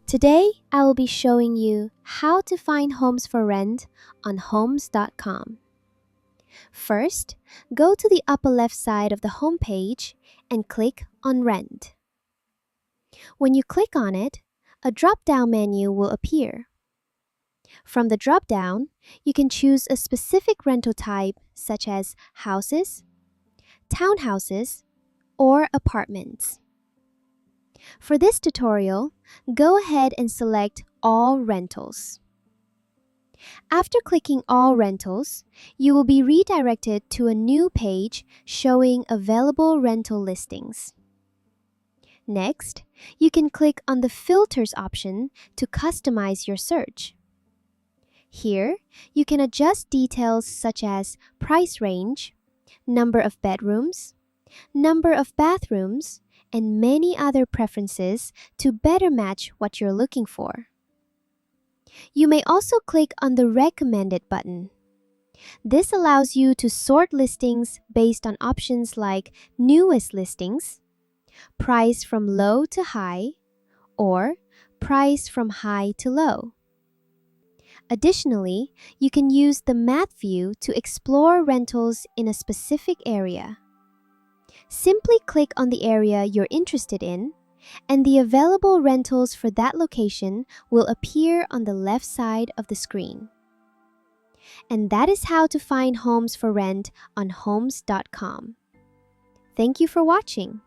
Today, I will be showing you how to find homes for rent on Homes.com. First, go to the upper left side of the home page and click on Rent. When you click on it, a drop-down menu will appear. From the drop-down, you can choose a specific rental type such as houses, townhouses, or apartments. For this tutorial, go ahead and select All Rentals. After clicking All Rentals, you will be redirected to a new page showing available rental listings. Next, you can click on the Filters option to customize your search. Here, you can adjust details such as price range, number of bedrooms, number of bathrooms, and many other preferences to better match what you're looking for. You may also click on the Recommended button. This allows you to sort listings based on options like newest listings, price from low to high, or price from high to low. Additionally, you can use the Map view to explore rentals in a specific area. Simply click on the area you're interested in, and the available rentals for that location will appear on the left side of the screen. And that is how to find homes for rent on Homes.com. Thank you for watching.